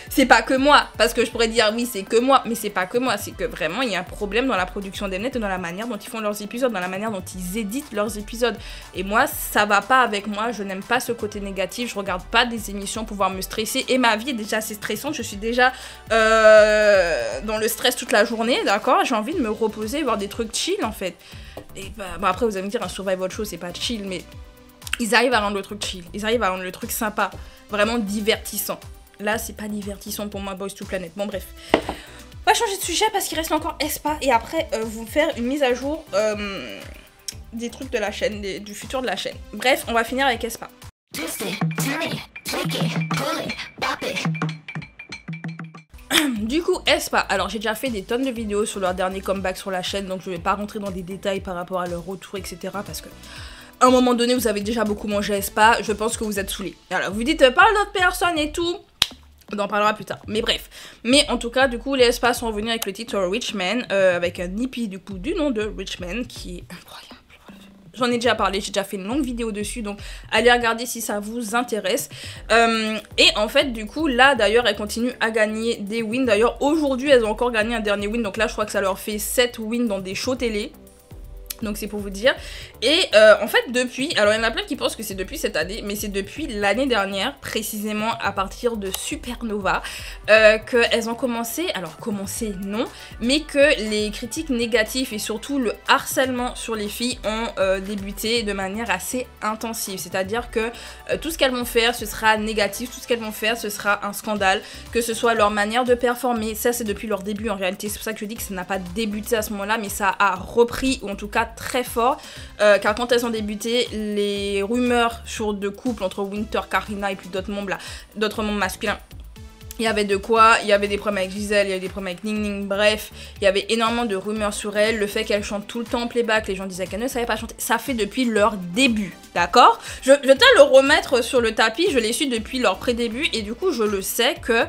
C'est pas que moi, parce que je pourrais dire oui, c'est que moi, mais c'est pas que moi, c'est que vraiment il y a un problème dans la production d'Mnet et dans la manière dont ils font leurs épisodes, dans la manière dont ils éditent leurs épisodes. Et moi, ça va pas avec moi, je n'aime pas ce côté négatif, je regarde pas des émissions pour pouvoir me stresser, et ma vie est déjà assez stressante, je suis déjà dans le stress toute la journée, d'accord? J'ai envie de me reposer, voir des trucs chill en fait. Et bah, bon, après vous allez me dire, un survival show c'est pas chill, mais ils arrivent à rendre le truc chill, ils arrivent à rendre le truc sympa, vraiment divertissant. Là, c'est pas divertissant pour moi, Boys to Planet. Bon, bref. On va changer de sujet parce qu'il reste encore Aespa. Et après, vous faire une mise à jour des trucs de la chaîne, du futur de la chaîne. Bref, on va finir avec Aespa. Du coup, Aespa. Alors, j'ai déjà fait des tonnes de vidéos sur leur dernier comeback sur la chaîne. Donc, je vais pas rentrer dans des détails par rapport à leur retour, etc. Parce que... à un moment donné, vous avez déjà beaucoup mangé Aespa. Je pense que vous êtes saoulés. Alors, vous dites, parle d'autres personnes et tout. On en parlera plus tard, mais bref. Mais en tout cas, du coup, les Aespa sont revenus avec le titre Rich Man, avec un hippie du coup du nom de Rich Man, qui est incroyable. J'en ai déjà parlé, j'ai déjà fait une longue vidéo dessus, donc allez regarder si ça vous intéresse. Et en fait, du coup, là d'ailleurs, elles continuent à gagner des wins. D'ailleurs, aujourd'hui, elles ont encore gagné un dernier win, donc là, je crois que ça leur fait 7 wins dans des shows télé. Donc c'est pour vous dire. Et en fait depuis, alors il y en a plein qui pensent que c'est depuis cette année, mais c'est depuis l'année dernière, précisément à partir de Supernova, qu'elles ont commencé, alors commencé non, mais que les critiques négatives et surtout le harcèlement sur les filles ont débuté de manière assez intensive. C'est-à-dire que tout ce qu'elles vont faire, ce sera négatif, tout ce qu'elles vont faire, ce sera un scandale, que ce soit leur manière de performer, ça c'est depuis leur début en réalité, c'est pour ça que je dis que ça n'a pas débuté à ce moment-là, mais ça a repris, ou en tout cas très fort, car quand elles ont débuté, les rumeurs sur de couple entre Winter, Karina et puis d'autres membres masculins, il y avait de quoi, il y avait des problèmes avec Giselle, il y avait des problèmes avec Ning Ning, bref, il y avait énormément de rumeurs sur elle, le fait qu'elle chante tout le temps en playback, les gens disaient qu'elle ne savait pas chanter, ça fait depuis leur début. D'accord, je vais te le remettre sur le tapis, je les suis depuis leur pré-début et du coup je le sais que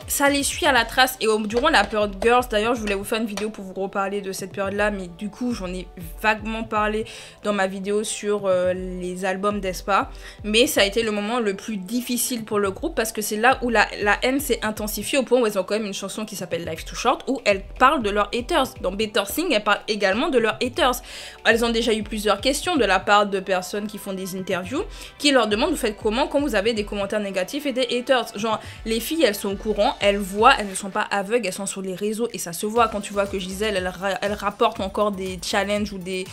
ça les suit à la trace. Et durant la période Girls, d'ailleurs je voulais vous faire une vidéo pour vous reparler de cette période là, mais du coup j'en ai vaguement parlé dans ma vidéo sur les albums d'Aespa. Mais ça a été le moment le plus difficile pour le groupe parce que c'est là où la haine s'est intensifiée au point où elles ont quand même une chanson qui s'appelle Life's Too Short où elles parlent de leurs haters. Dans Better Thing, elles parlent également de leurs haters. Elles ont déjà eu plusieurs questions de la part de personnes qui font des interviews, qui leur demandent vous faites comment quand vous avez des commentaires négatifs et des haters. Genre, les filles, elles sont au courant, elles voient, elles ne sont pas aveugles, elles sont sur les réseaux et ça se voit quand tu vois que Gisèle, elle rapporte encore des challenges ou des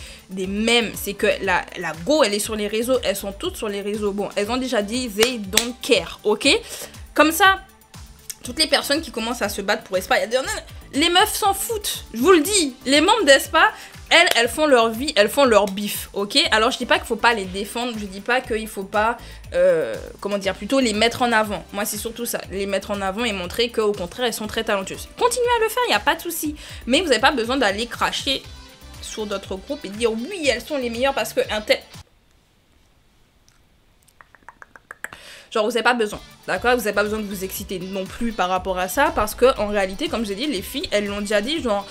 mèmes. C'est que la go, elle est sur les réseaux, elles sont toutes sur les réseaux. Bon, elles ont déjà dit they don't care, ok? Comme ça, toutes les personnes qui commencent à se battre pour Aespa, les meufs s'en foutent, je vous le dis. Les membres d'Aespa, elles font leur vie, elles font leur bif, ok? Alors je dis pas qu'il faut pas les défendre, je dis pas qu'il faut pas, comment dire, plutôt les mettre en avant. Moi c'est surtout ça, les mettre en avant et montrer qu'au contraire elles sont très talentueuses. Continuez à le faire, y a pas de souci. Mais vous avez pas besoin d'aller cracher sur d'autres groupes et dire oui elles sont les meilleures parce que un tel... Genre vous n'avez pas besoin, d'accord? Vous n'avez pas besoin de vous exciter non plus par rapport à ça parce que en réalité, comme j'ai dit, les filles, elles l'ont déjà dit, genre...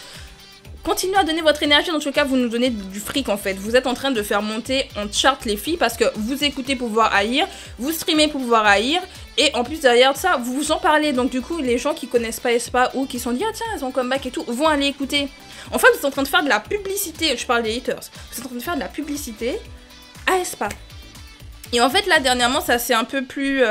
Continuez à donner votre énergie, dans tout cas vous nous donnez du fric en fait. Vous êtes en train de faire monter en chart les filles parce que vous écoutez pour pouvoir haïr, vous streamez pour pouvoir haïr et en plus derrière ça vous vous en parlez. Donc du coup les gens qui connaissent pas Aespa ou qui sont dit ah tiens elles ont comeback et tout vont aller écouter. En fait vous êtes en train de faire de la publicité, je parle des haters, vous êtes en train de faire de la publicité à Aespa. Et en fait là dernièrement ça c'est un peu plus...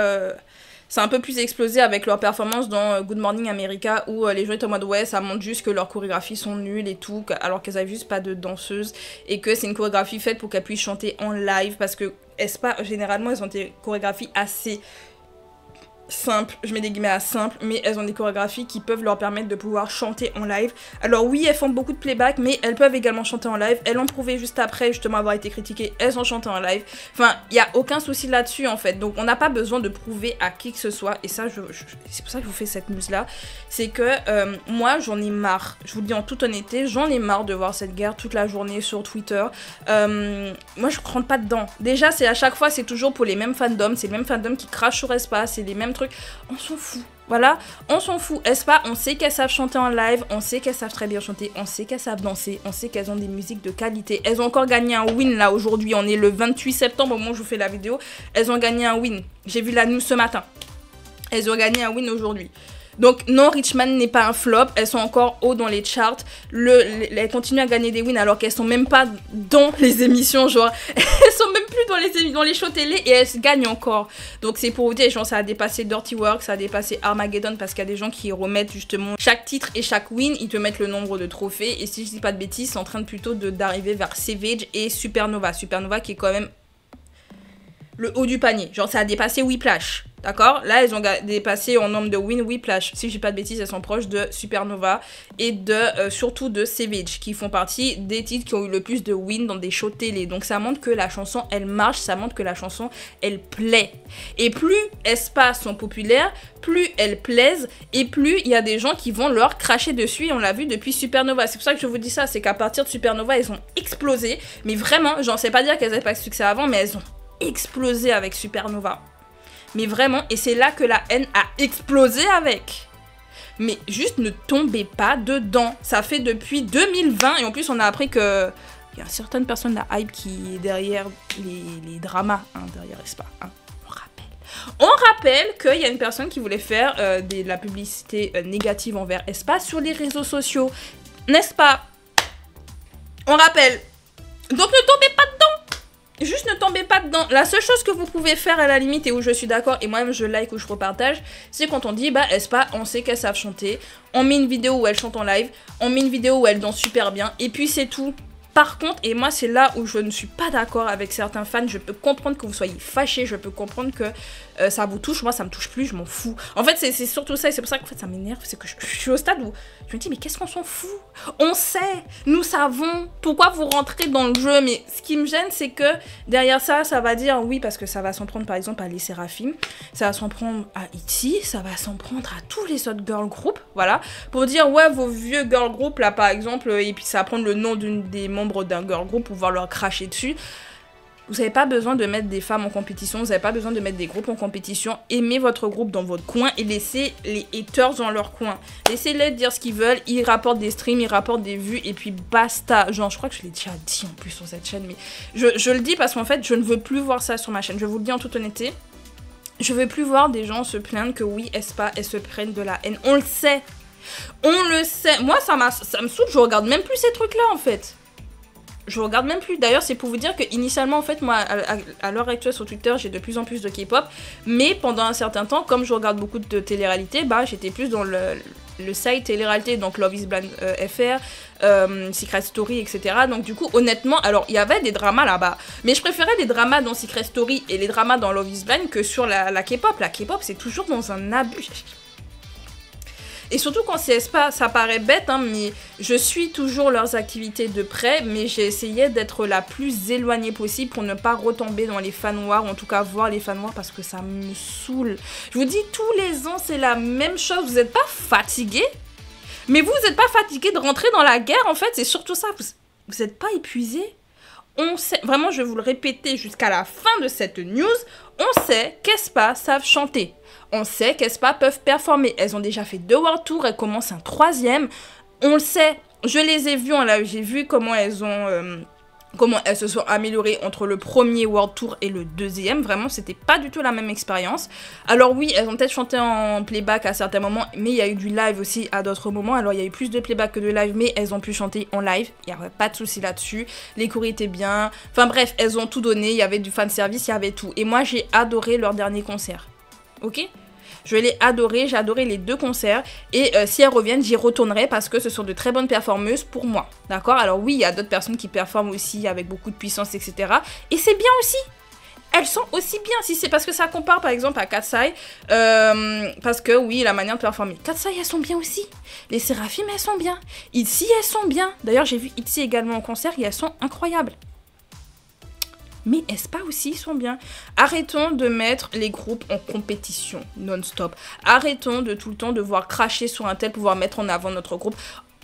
C'est un peu plus explosé avec leur performance dans Good Morning America où les gens étaient en mode ouais ça montre juste que leurs chorégraphies sont nulles et tout alors qu'elles avaient juste pas de danseuse et que c'est une chorégraphie faite pour qu'elles puissent chanter en live parce que Aespa généralement elles ont des chorégraphies assez simples, je mets des guillemets à simples, mais elles ont des chorégraphies qui peuvent leur permettre de pouvoir chanter en live. Alors oui, elles font beaucoup de playback, mais elles peuvent également chanter en live. Elles l'ont prouvé juste après justement avoir été critiquées, elles ont chanté en live. Enfin, il n'y a aucun souci là-dessus en fait. Donc on n'a pas besoin de prouver à qui que ce soit. Et ça, c'est pour ça que je vous fais cette news-là. C'est que moi, j'en ai marre. Je vous le dis en toute honnêteté, j'en ai marre de voir cette guerre toute la journée sur Twitter. Moi, je rentre pas dedans. Déjà, c'est à chaque fois, c'est toujours pour les mêmes fandoms. C'est les mêmes fandoms qui crachent sur Aespa, c'est les mêmes trucs, on s'en fout, voilà, on s'en fout. Aespa, on sait qu'elles savent chanter en live, on sait qu'elles savent très bien chanter, on sait qu'elles savent danser, on sait qu'elles ont des musiques de qualité. Elles ont encore gagné un win là aujourd'hui, on est le 28 septembre au moment où je vous fais la vidéo, elles ont gagné un win, j'ai vu la news ce matin, elles ont gagné un win aujourd'hui. Donc non, Richman n'est pas un flop, elles sont encore haut dans les charts, elles continuent à gagner des wins alors qu'elles sont même pas dans les émissions, genre elles sont même plus dans les shows télé et elles gagnent encore. Donc c'est pour vous dire, genre ça a dépassé Dirty Work, ça a dépassé Armageddon parce qu'il y a des gens qui remettent justement chaque titre et chaque win, ils te mettent le nombre de trophées et si je dis pas de bêtises, c'est en train d'arriver vers Savage et Supernova. Supernova qui est quand même le haut du panier, genre ça a dépassé Whiplash. D'accord? Là, elles ont dépassé en nombre de wins Whiplash. Si je dis pas de bêtises, elles sont proches de Supernova et surtout de Savage, qui font partie des titres qui ont eu le plus de wins dans des shows télé. Donc ça montre que la chanson, elle marche, ça montre que la chanson, elle plaît. Et plus Aespa sont populaires, plus elles plaisent et plus il y a des gens qui vont leur cracher dessus. Et on l'a vu depuis Supernova. C'est pour ça que je vous dis ça, c'est qu'à partir de Supernova, elles ont explosé. Mais vraiment, j'en sais pas dire qu'elles n'avaient pas de succès avant, mais elles ont explosé avec Supernova. Mais vraiment, et c'est là que la haine a explosé avec. Mais juste ne tombez pas dedans. Ça fait depuis 2020 et en plus on a appris que il y a certaines personnes de la hype qui est derrière les dramas, hein, derrière Aespa. Hein. On rappelle qu'il y a une personne qui voulait faire de la publicité négative envers Aespa sur les réseaux sociaux. N'est-ce pas? On rappelle. Donc ne tombez pas dedans. Juste ne tombez pas dedans. La seule chose que vous pouvez faire à la limite et où je suis d'accord et moi-même je like ou je repartage, c'est quand on dit bah Aespa, on sait qu'elles savent chanter, on met une vidéo où elles chantent en live, on met une vidéo où elles dansent super bien et puis c'est tout. Par contre, et moi c'est là où je ne suis pas d'accord avec certains fans, je peux comprendre que vous soyez fâchés, je peux comprendre que ça vous touche, moi ça me touche plus, je m'en fous. En fait c'est surtout ça et c'est pour ça qu'en fait ça m'énerve, c'est que je suis au stade où je me dis mais qu'est-ce qu'on s'en fout? On sait, nous savons, pourquoi vous rentrez dans le jeu? Mais ce qui me gêne c'est que derrière ça, ça va dire oui parce que ça va s'en prendre par exemple à les Séraphim, ça va s'en prendre à ITZY, ça va s'en prendre à tous les autres girl groups, voilà, pour dire ouais vos vieux girl groups là par exemple, et puis ça va prendre le nom des membres d'un girl group pour pouvoir leur cracher dessus. Vous n'avez pas besoin de mettre des femmes en compétition, vous n'avez pas besoin de mettre des groupes en compétition. Aimez votre groupe dans votre coin et laissez les haters dans leur coin. Laissez-les dire ce qu'ils veulent, ils rapportent des streams, ils rapportent des vues et puis basta. Genre, je crois que je l'ai déjà dit en plus sur cette chaîne, mais je le dis parce qu'en fait, je ne veux plus voir ça sur ma chaîne. Je vous le dis en toute honnêteté. Je veux plus voir des gens se plaindre que oui, Aespa, elles se prennent de la haine. On le sait. On le sait. Moi, ça me saoule, je regarde même plus ces trucs-là en fait. Je regarde même plus. D'ailleurs, c'est pour vous dire que initialement, en fait, moi, à l'heure actuelle sur Twitter, j'ai de plus en plus de K-pop. Mais pendant un certain temps, comme je regarde beaucoup de télé-réalité, bah, j'étais plus dans le site télé-réalité, donc Love is Blind FR, Secret Story, etc. Donc du coup, honnêtement, alors il y avait des dramas là-bas. Mais je préférais les dramas dans Secret Story et les dramas dans Love is Blind que sur la K-pop. La K-pop, c'est toujours dans un abus. Et surtout quand c'est Aespa, ça paraît bête, hein, mais je suis toujours leurs activités de près, mais j'ai essayé d'être la plus éloignée possible pour ne pas retomber dans les fans noirs, ou en tout cas voir les fans noirs parce que ça me saoule. Je vous dis, tous les ans, c'est la même chose. Vous n'êtes pas fatigué? Mais vous n'êtes pas fatigué de rentrer dans la guerre, en fait, c'est surtout ça. Vous n'êtes pas épuisé? On sait, vraiment, je vais vous le répéter jusqu'à la fin de cette news, on sait qu'Aespa savent chanter. On sait qu'Aespa peuvent performer. Elles ont déjà fait 2 World Tours, elles commencent un 3e. On le sait, je les ai vues en live, j'ai vu comment elles se sont améliorées entre le premier World Tour et le 2e. Vraiment, c'était pas du tout la même expérience. Alors oui, elles ont peut-être chanté en playback à certains moments, mais il y a eu du live aussi à d'autres moments. Alors il y a eu plus de playback que de live, mais elles ont pu chanter en live. Il n'y avait pas de souci là-dessus. Les chorés étaient bien. Enfin bref, elles ont tout donné. Il y avait du fanservice, il y avait tout. Et moi, j'ai adoré leur dernier concert. Ok ? Je l'ai adoré, j'ai adoré les 2 concerts et si elles reviennent, j'y retournerai parce que ce sont de très bonnes performeuses pour moi, d'accord? Alors oui, il y a d'autres personnes qui performent aussi avec beaucoup de puissance, etc. Et c'est bien aussi. Elles sont aussi bien, si c'est parce que ça compare par exemple à Katsai, parce que oui, la manière de performer. Katsai, elles sont bien aussi. Les Seraphim, elles sont bien. ITZY, elles sont bien. D'ailleurs, j'ai vu ITZY également en concert et elles sont incroyables. Mais Aespa aussi, ils sont bien. Arrêtons de mettre les groupes en compétition non-stop. Arrêtons de tout le temps devoir cracher sur un tel, pouvoir mettre en avant notre groupe.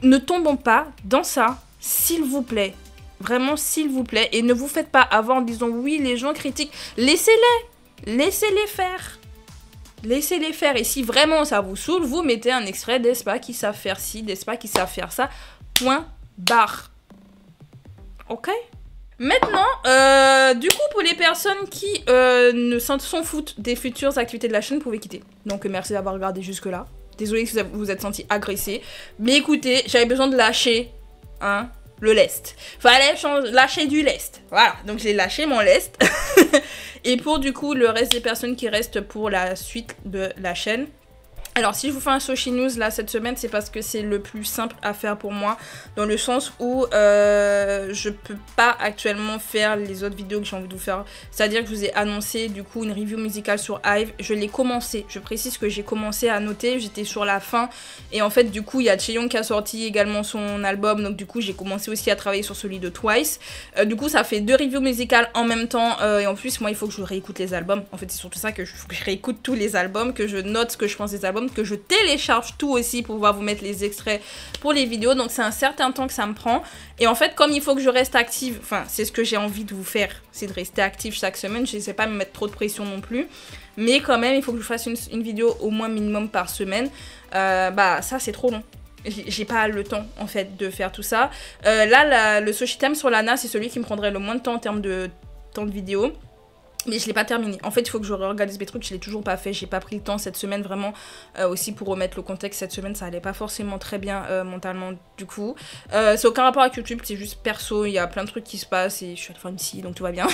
Ne tombons pas dans ça, s'il vous plaît. Vraiment, s'il vous plaît. Et ne vous faites pas avoir en disant oui, les gens critiquent. Laissez-les. Laissez-les faire. Laissez-les faire. Et si vraiment ça vous saoule, vous mettez un extrait d'Aespa qui savent faire ci, d'Aespa qui savent faire ça. Point barre. Ok ? Maintenant, du coup, pour les personnes qui s'en foutent des futures activités de la chaîne, vous pouvez quitter. Donc, merci d'avoir regardé jusque-là. Désolée si vous vous êtes senti agressé. Mais écoutez, j'avais besoin de lâcher, hein, le lest. Fallait lâcher du lest. Voilà, donc j'ai lâché mon lest. Et pour, du coup, le reste des personnes qui restent pour la suite de la chaîne... Alors si je vous fais un Soshi News là cette semaine, c'est parce que c'est le plus simple à faire pour moi, dans le sens où je peux pas actuellement faire les autres vidéos que j'ai envie de vous faire. C'est-à-dire que je vous ai annoncé du coup une review musicale sur IVE, je l'ai commencé, je précise que j'ai commencé à noter, j'étais sur la fin, et en fait du coup il y a Chaeyoung qui a sorti également son album, donc du coup j'ai commencé aussi à travailler sur celui de Twice. Du coup ça fait 2 reviews musicales en même temps, et en plus moi il faut que je réécoute les albums, en fait c'est surtout ça, faut que je réécoute tous les albums, que je note ce que je pense des albums, que je télécharge tout aussi pour pouvoir vous mettre les extraits pour les vidéos. Donc c'est un certain temps que ça me prend. Et en fait, comme il faut que je reste active, enfin c'est ce que j'ai envie de vous faire, c'est de rester active chaque semaine. Je ne sais pas me mettre trop de pression non plus. Mais quand même, il faut que je fasse une vidéo au moins minimum par semaine. Bah ça c'est trop long. J'ai pas le temps en fait de faire tout ça. Là, le Soshi Time sur Lana, c'est celui qui me prendrait le moins de temps en termes de temps de vidéo. Mais je l'ai pas terminé. En fait, il faut que je réorganise mes trucs. Je l'ai toujours pas fait. J'ai pas pris le temps cette semaine vraiment. Aussi pour remettre le contexte, cette semaine, ça allait pas forcément très bien mentalement du coup. C'est aucun rapport avec YouTube. C'est juste perso. Il y a plein de trucs qui se passent et je suis allée voir une psy, donc tout va bien.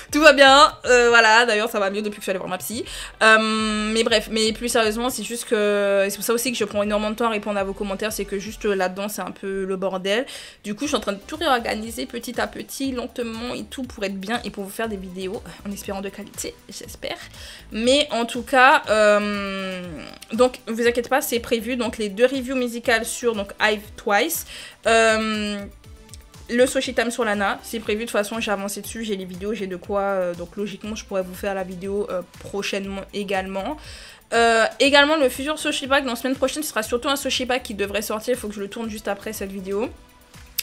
Tout va bien. Voilà. D'ailleurs, ça va mieux depuis que je suis allée voir ma psy. Mais bref. Mais plus sérieusement, c'est juste que c'est pour ça aussi que je prends énormément de temps à répondre à vos commentaires. C'est que juste là-dedans, c'est un peu le bordel. Du coup, je suis en train de tout réorganiser petit à petit, lentement et tout pour être bien et pour vous faire des vidéos. En espérant de qualité, j'espère. Mais en tout cas, donc vous inquiétez pas, c'est prévu. Donc les 2 reviews musicales sur donc IVE Twice. Le Soshi Time sur Lana, c'est prévu. De toute façon, j'ai avancé dessus, j'ai les vidéos, j'ai de quoi. Donc logiquement, je pourrais vous faire la vidéo prochainement également. Également, le futur Soshi Pack, dans la semaine prochaine, ce sera surtout un Soshi Pack qui devrait sortir. Il faut que je le tourne juste après cette vidéo.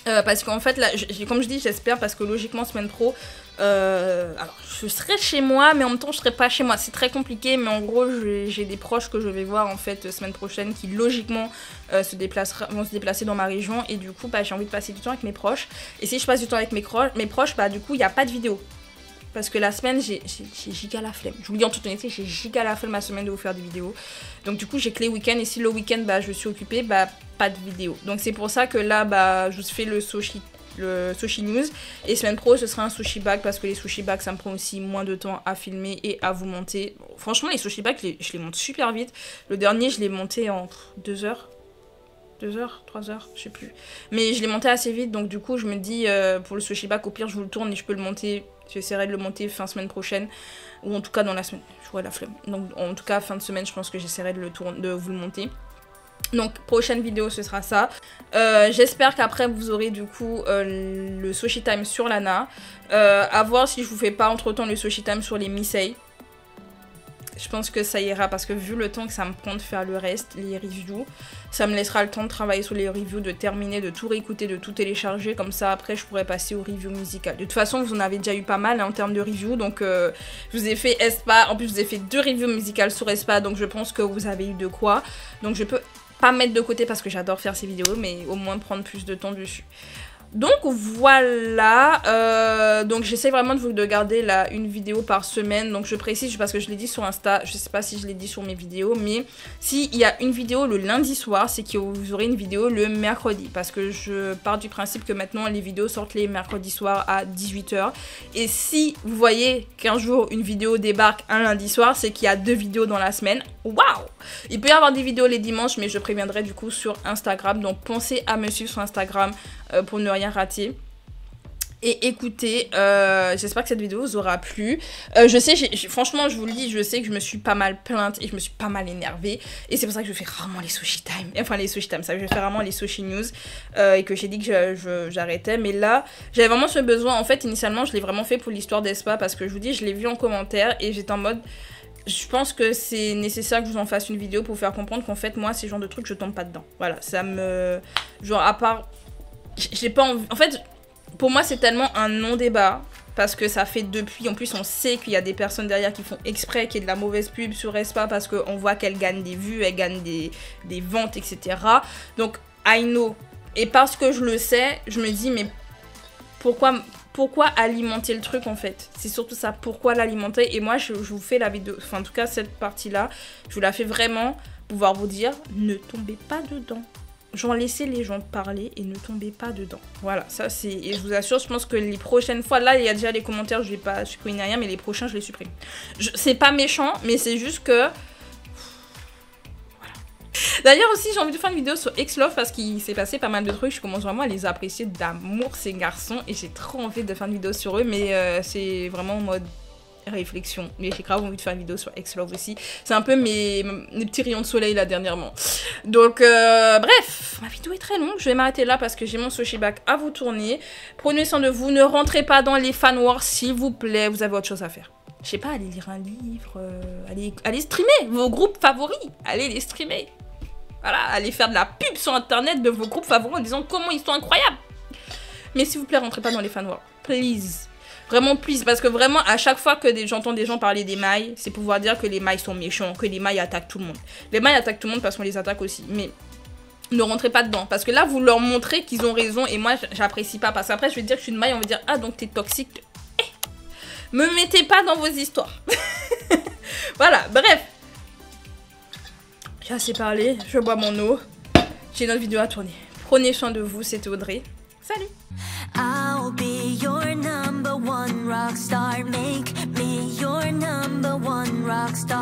Parce qu'en fait, là, comme je dis, j'espère, parce que logiquement, semaine pro, alors je serai chez moi, mais en même temps, je serai pas chez moi. C'est très compliqué, mais en gros, j'ai des proches que je vais voir en fait semaine prochaine qui logiquement vont se déplacer dans ma région. Et du coup, bah, j'ai envie de passer du temps avec mes proches. Et si je passe du temps avec mes proches, bah, du coup, il n'y a pas de vidéo. Parce que la semaine, j'ai giga la flemme. Je vous le dis en toute honnêteté, j'ai giga la flemme la semaine de vous faire des vidéos. Donc du coup, j'ai que les week-ends. Et si le week-end, bah, je suis occupée, bah, pas de vidéo. Donc c'est pour ça que là, bah, je vous fais le sushi news. Et semaine pro, ce sera un sushi bag. Parce que les sushi bags, ça me prend aussi moins de temps à filmer et à vous monter. Bon, franchement, les sushi bags, je les monte super vite. Le dernier, je l'ai monté en 2 heures. 2 heures, 3 heures, je sais plus. Mais je l'ai monté assez vite, donc du coup je me dis pour le sushi bag, au pire je vous le tourne et je peux le monter. J'essaierai de le monter fin semaine prochaine, ou en tout cas dans la semaine. J'aurai la flemme. Donc en tout cas fin de semaine, je pense que j'essaierai de vous le monter. Donc prochaine vidéo ce sera ça. J'espère qu'après vous aurez du coup le sushi time sur Lana. À voir si je vous fais pas entre temps le sushi time sur les Misei. Je pense que ça ira parce que vu le temps que ça me prend de faire le reste, les reviews, ça me laissera le temps de travailler sur les reviews, de terminer, de tout réécouter, de tout télécharger. Comme ça, après, je pourrais passer aux reviews musicales. De toute façon, vous en avez déjà eu pas mal hein, en termes de reviews. Donc, je vous ai fait Aespa. En plus, je vous ai fait 2 reviews musicales sur Aespa. Donc, je pense que vous avez eu de quoi. Donc, je peux pas mettre de côté parce que j'adore faire ces vidéos, mais au moins prendre plus de temps dessus. Donc voilà, donc j'essaie vraiment de garder là une vidéo par semaine. Donc je précise parce que je l'ai dit sur Insta, je sais pas si je l'ai dit sur mes vidéos, mais s'il y a une vidéo le lundi soir, c'est que vous aurez une vidéo le mercredi. Parce que je pars du principe que maintenant les vidéos sortent les mercredis soirs à 18 h. Et si vous voyez qu'un jour une vidéo débarque un lundi soir, c'est qu'il y a 2 vidéos dans la semaine. Waouh! Il peut y avoir des vidéos les dimanches, mais je préviendrai du coup sur Instagram. Donc pensez à me suivre sur Instagram pour ne rien rater. Et écoutez, j'espère que cette vidéo vous aura plu. Je sais, franchement, je vous le dis, je sais que je me suis pas mal plainte et je me suis pas mal énervée. Et c'est pour ça que je fais rarement les sushi time. Enfin, les sushi time, ça, je vais faire vraiment les sushi news. Et que j'ai dit que j'arrêtais. Mais là, j'avais vraiment ce besoin. En fait, initialement, je l'ai vraiment fait pour l'histoire d'Aespa. Parce que je vous dis, je l'ai vu en commentaire et j'étais en mode... Je pense que c'est nécessaire que je vous en fasse une vidéo pour vous faire comprendre qu'en fait, moi, ces genres de trucs, je tombe pas dedans. Voilà, ça me... Genre, à part... J'ai pas envie... En fait, pour moi, c'est tellement un non-débat. Parce que ça fait depuis... En plus, on sait qu'il y a des personnes derrière qui font exprès qu'il y ait de la mauvaise pub sur Aespa. Parce qu'on voit qu'elle gagne des vues, elle gagne des ventes, etc. Donc, I know. Et parce que je le sais, je me dis, mais pourquoi alimenter le truc en fait? C'est surtout ça, pourquoi l'alimenter? Et moi je vous fais la vidéo, enfin en tout cas cette partie là, je vous la fais vraiment pouvoir vous dire, ne tombez pas dedans. Genre laissez les gens parler et ne tombez pas dedans. Voilà, ça c'est... Et je vous assure, je pense que les prochaines fois, là il y a déjà les commentaires, je vais pas supprimer rien, mais les prochains je les supprime. C'est pas méchant, mais c'est juste que... D'ailleurs aussi j'ai envie de faire une vidéo sur X-Love parce qu'il s'est passé pas mal de trucs, je commence vraiment à les apprécier d'amour ces garçons et j'ai trop envie de faire une vidéo sur eux, mais c'est vraiment en mode réflexion. Mais j'ai grave envie de faire une vidéo sur X-Love aussi, c'est un peu mes petits rayons de soleil là dernièrement. Donc bref, ma vidéo est très longue, je vais m'arrêter là parce que j'ai mon sushi bag à vous tourner. Prenez soin de vous, ne rentrez pas dans les fan wars s'il vous plaît, vous avez autre chose à faire. Je sais pas, allez lire un livre, allez streamer vos groupes favoris, allez les streamer. Voilà, allez faire de la pub sur internet de vos groupes favoris en disant comment ils sont incroyables. Mais s'il vous plaît, rentrez pas dans les fan wars. Please. Vraiment, please. Parce que vraiment, à chaque fois que j'entends des gens parler des mailles, c'est pour pouvoir dire que les mailles sont méchants, que les mailles attaquent tout le monde. Les mailles attaquent tout le monde parce qu'on les attaque aussi. Mais ne rentrez pas dedans. Parce que là, vous leur montrez qu'ils ont raison et moi, j'apprécie pas. Parce qu'après, je vais dire que je suis une maille, on va dire, ah, donc t'es toxique. Me mettez pas dans vos histoires. Voilà, bref. J'ai assez parlé, je bois mon eau. J'ai une autre vidéo à tourner. Prenez soin de vous, c'était Audrey. Salut! I'll be your number one rock star. Make me your number one rock star.